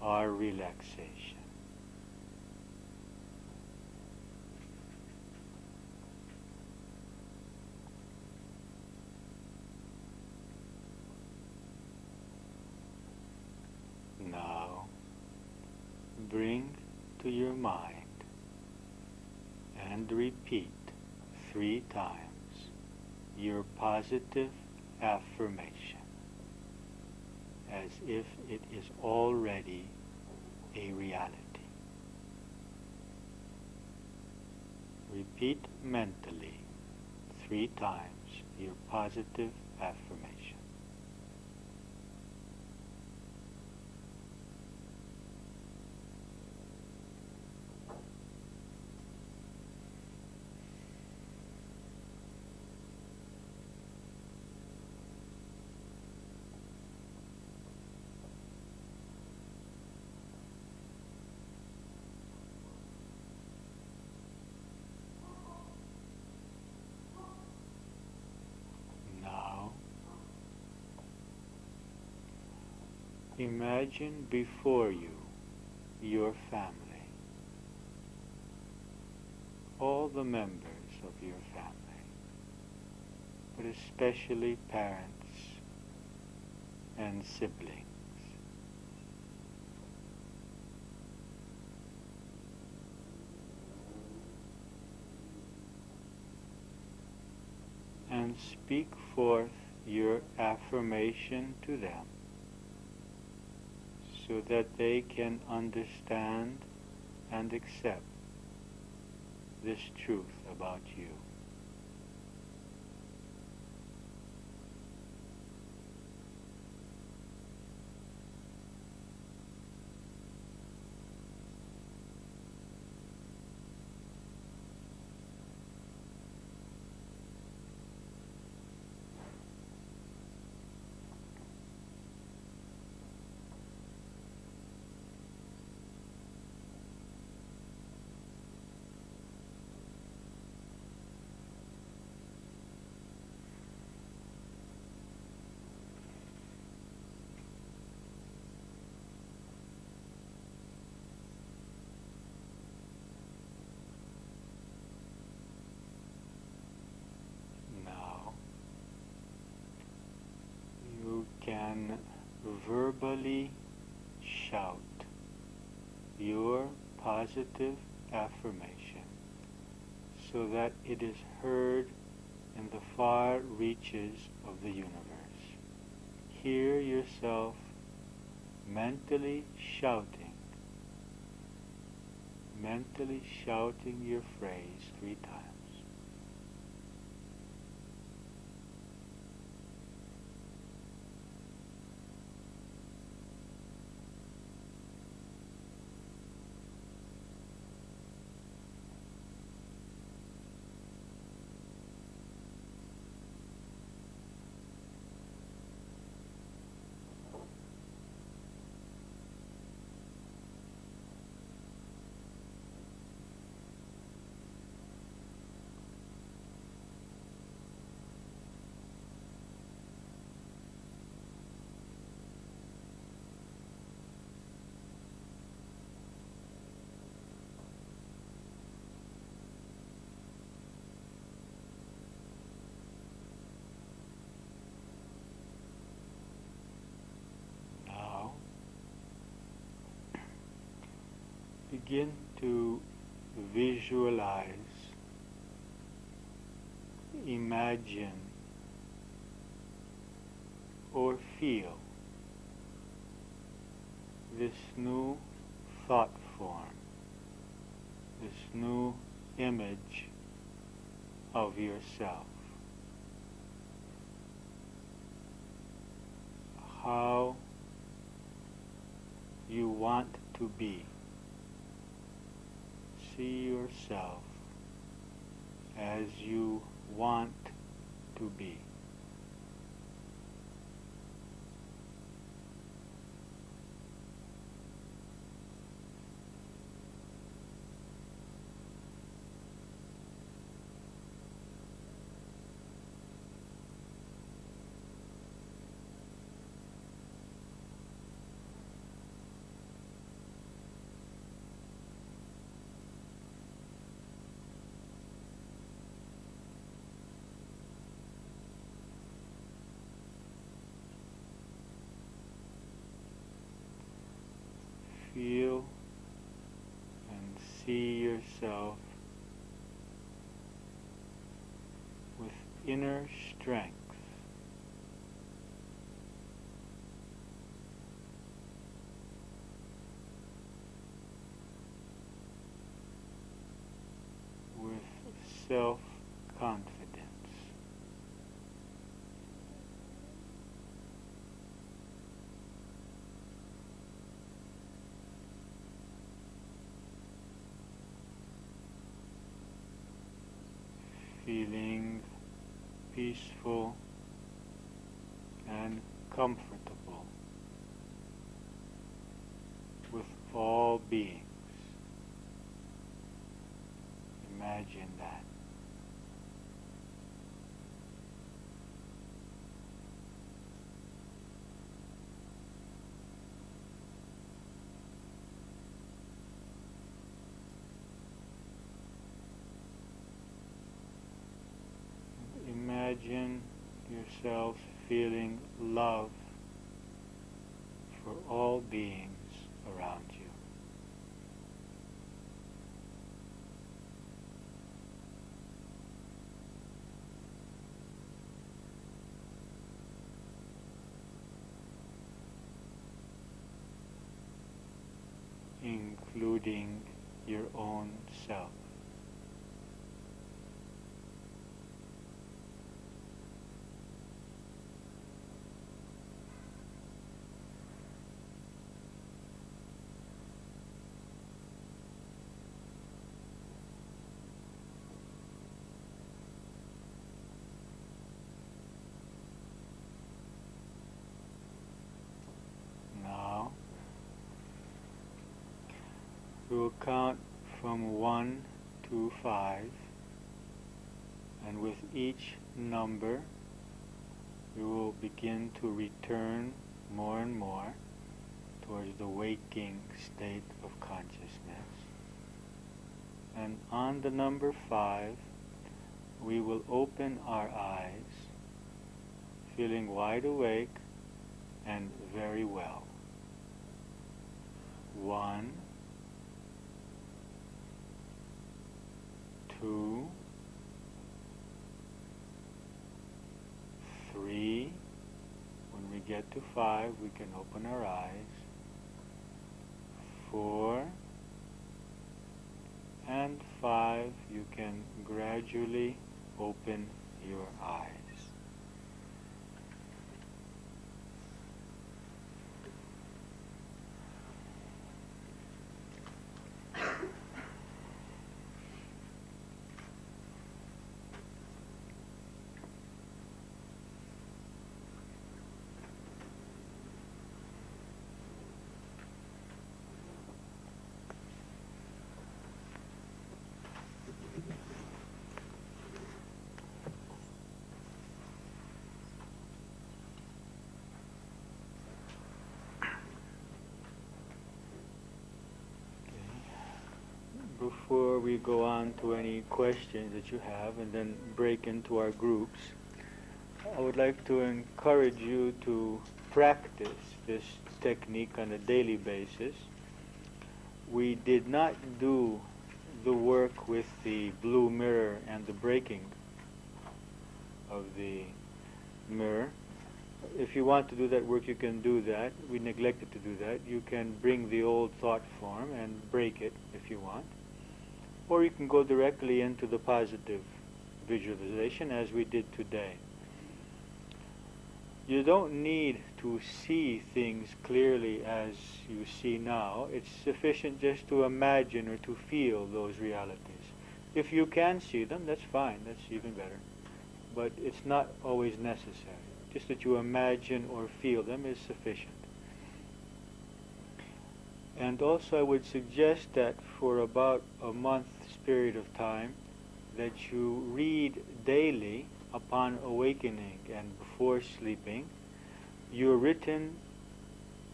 our relaxation. Now, bring to your mind and repeat 3 times your positive affirmation as if it is already a reality. Repeat mentally 3 times your positive affirmation. Imagine before you your family, all the members of your family, but especially parents and siblings. And speak forth your affirmation to them, so that they can understand and accept this truth about you. Can verbally shout your positive affirmation so that it is heard in the far reaches of the universe. Hear yourself mentally shouting your phrase 3 times. Begin to visualize, imagine, or feel this new thought form, this new image of yourself. How you want to be. See yourself as you want to be. see yourself with inner strength. With self-confidence. Feeling peaceful and comfortable with all beings. Imagine that. Imagine yourself feeling love for all beings around you. Including your own self. Now, we will count from 1 to 5, and with each number we will begin to return more and more towards the waking state of consciousness. And on the number 5, we will open our eyes, feeling wide awake and very well. 1, 2, 3. When we get to 5, we can open our eyes. 4, and 5, you can gradually open your eyes. Before we go on to any questions that you have and then break into our groups, I would like to encourage you to practice this technique on a daily basis. We did not do the work with the blue mirror and the breaking of the mirror. If you want to do that work, you can do that. We neglected to do that. You can bring the old thought form and break it if you want. Or you can go directly into the positive visualization as we did today. You don't need to see things clearly as you see now. It's sufficient just to imagine or to feel those realities. If you can see them, that's fine. That's even better. But it's not always necessary. Just that you imagine or feel them is sufficient. And also I would suggest that for about a month's period of time that you read daily upon awakening and before sleeping your written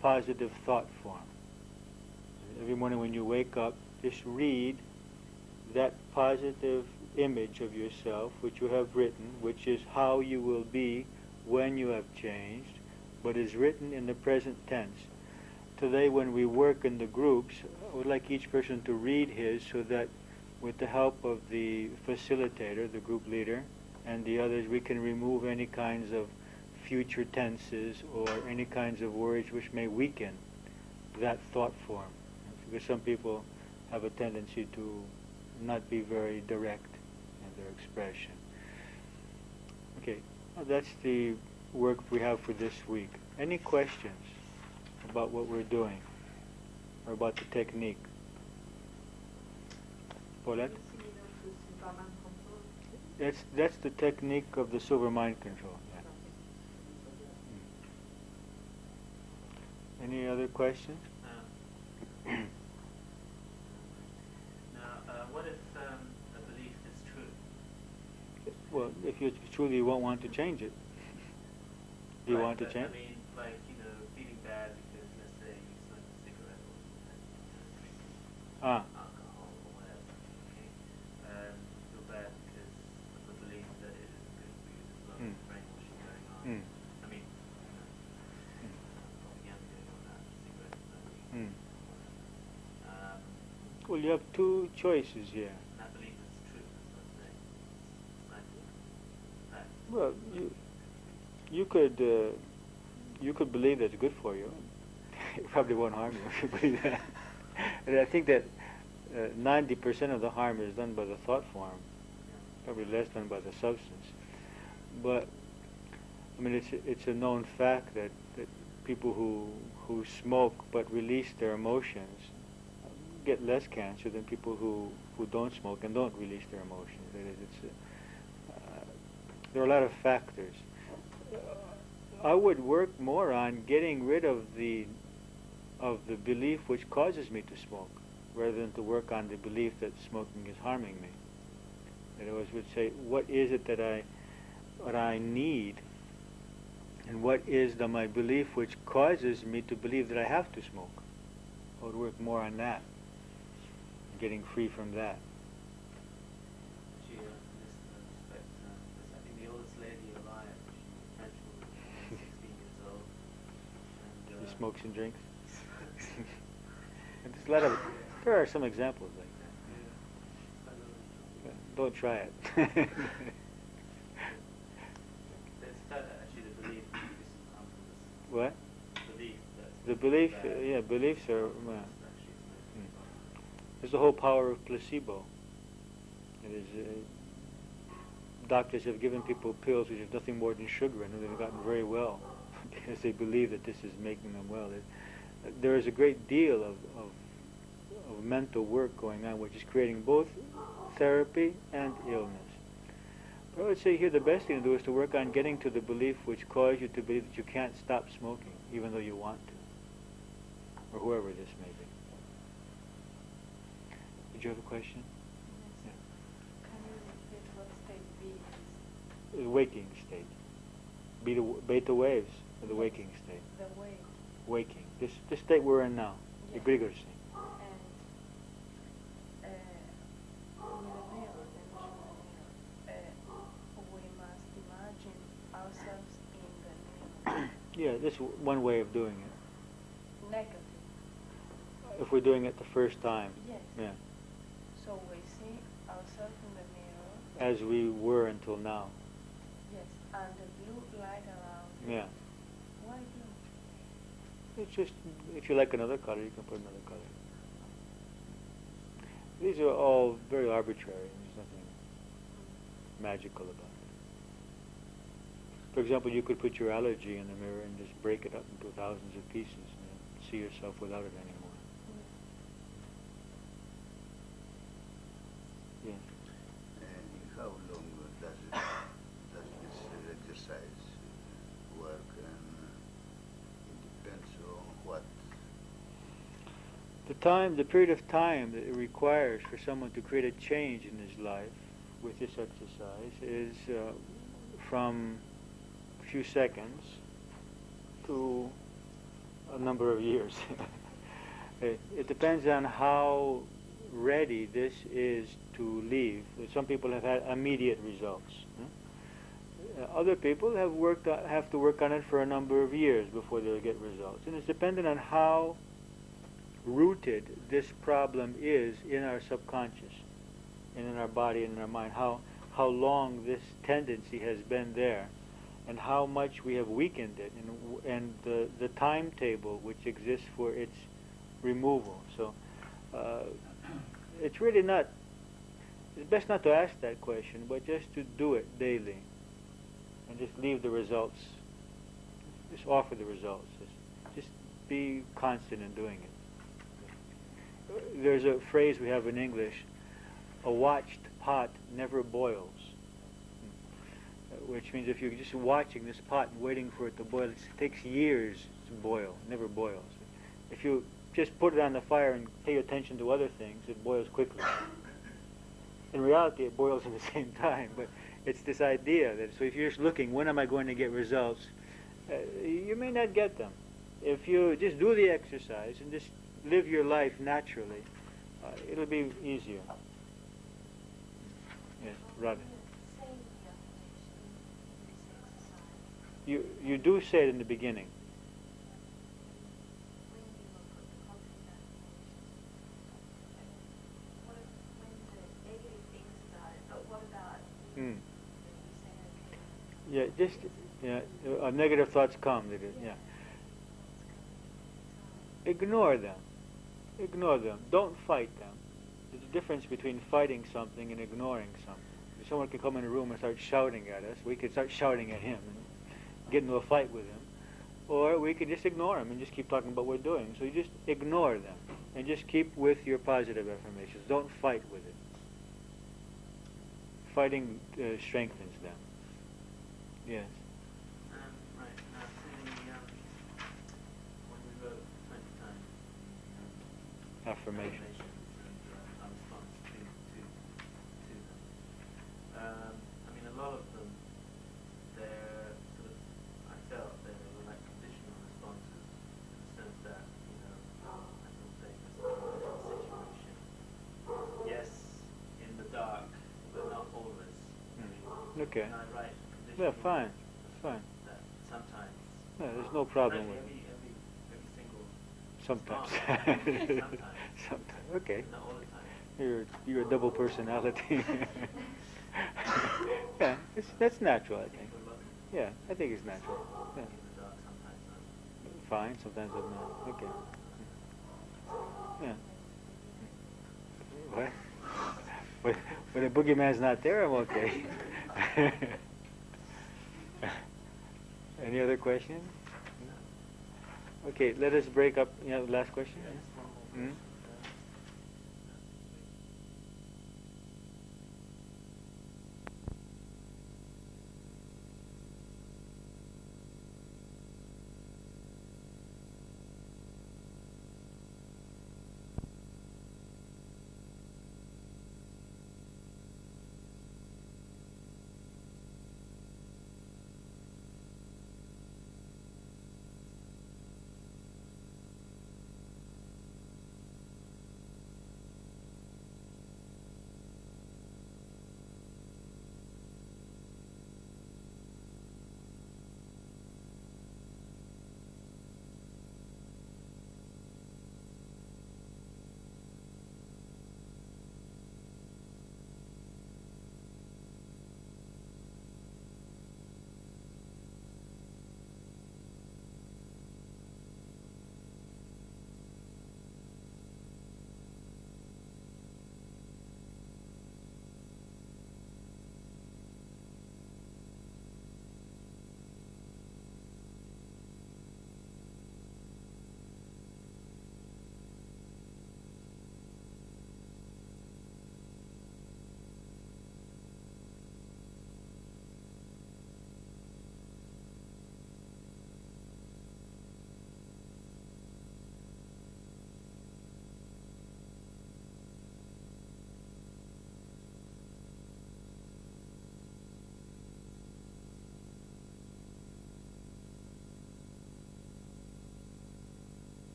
positive thought form. Every morning when you wake up, just read that positive image of yourself which you have written, which is how you will be when you have changed, but is written in the present tense. today when we work in the groups, I would like each person to read his so that with the help of the facilitator, the group leader, and the others, we can remove any kinds of future tenses or any kinds of words which may weaken that thought form. Because some people have a tendency to not be very direct in their expression. Okay, well, that's the work we have for this week. Any questions about what we're doing or about the technique? Paulette? That's the technique of the silver mind control. Yeah. Any other questions? Now, what if a belief is true? Well, if it's true, you won't want to change it. Do you want to change? I mean, like, feeling bad because, let's say, you smoke a cigarette or alcohol or whatever, okay? And feel bad because of the belief that it isn't good for you. There's a lot of brainwashing going on. I mean, propaganda going on that cigarette smoking. Well, you have two choices here. And that belief is true, that's what I'm saying. It's like that. Well, you could believe that's good for you. It probably won't harm you if you believe that. And I think that 90% of the harm is done by the thought form, probably less done by the substance. But I mean, it's a known fact that people who smoke but release their emotions get less cancer than people who don't smoke and don't release their emotions. That is, there are a lot of factors. I would work more on getting rid of the belief which causes me to smoke, rather than to work on the belief that smoking is harming me. In other words, would say, what is it that I need, and what is my belief which causes me to believe that I have to smoke? I would work more on that, getting free from that. Actually, in this respect, I think the oldest lady alive, she French woman, 16 years old. And, She smokes and drinks. And there's a lot of, there are some examples like that. Don't try it. It's actually the belief that is harmful. What? Belief The belief, bad. yeah, beliefs are. Actually, There's the whole power of placebo. It is, doctors have given people pills which is nothing more than sugar, and they've gotten very well because they believe that this is making them well. There is a great deal of mental work going on, which is creating both therapy and illness. But I would say here the best thing to do is to work on getting to the belief which causes you to believe that you can't stop smoking, even though you want to, or whoever this may be. Did you have a question? Yes. Can you repeat what state B is? The waking state. Beta waves are the Yes. waking state. The wave. Waking. This state we're in now. Yes. Egregor state. And with the mirror, the emotional mirror, we must imagine ourselves in the mirror. Yeah, this is one way of doing it. Negative. If we're doing it the first time. Yes. Yeah. So we see ourselves in the mirror. As we were until now. Yes. And the blue light around. Yeah. Why blue? It's just, if you like another color, you can put another color. These are all very arbitrary. There's nothing magical about it. For example, you could put your allergy in the mirror and just break it up into thousands of pieces and see yourself without it anymore. Yeah. And how long does this exercise work, and it depends on what? The period of time that it requires for someone to create a change in his life with this exercise is from a few seconds to a number of years. It depends on how ready this is to leave. Some people have had immediate results. Other people have to work on it for a number of years before they'll get results. And it's dependent on how rooted this problem is in our subconscious and in our body and in our mind, how long this tendency has been there and how much we have weakened it, and the timetable which exists for its removal. So it's really not, it's best not to ask that question, but just to do it daily and just leave the results, just offer the results, just be constant in doing it. There's a phrase we have in English, a watched pot never boils, which means if you're just watching this pot and waiting for it to boil, it takes years to boil, it never boils. If you just put it on the fire and pay attention to other things, it boils quickly. In reality, it boils at the same time, but it's this idea that, so if you're just looking, when am I going to get results, you may not get them. If you just do the exercise and just live your life naturally, it'll be easier. Yes, Robin. You do say it in the beginning. Yeah, just negative thoughts come. Yeah. Ignore them. Ignore them. Don't fight them. There's a difference between fighting something and ignoring something. If someone could come in a room and start shouting at us, we could start shouting at him and get into a fight with him. Or we could just ignore him and just keep talking about what we're doing. So you just ignore them and just keep with your positive affirmations. Don't fight with it. Fighting strengthens them. Yes. Right. Now, when we wrote 20 times Affirmations. and our response to them, I mean, a lot of them, they're sort of, I felt they were like conditional responses in the sense that, as I'm saying, this situation, yes, in the dark, but not always. Okay. And I write Yeah, conditional fine. Fine. that sometimes. No, there's no problem with it. Every single Sometimes. Sometimes. Sometimes. Okay. Not all the time. You're a double personality. Yeah, that's natural, I think. Yeah, I think it's natural. Yeah. In the dark, sometimes not. Fine, sometimes I'm not. Okay. Yeah. What? When the boogeyman's not there, I'm okay. Any other questions? Okay, let us break up. Last question? Yeah, just one more. Hmm?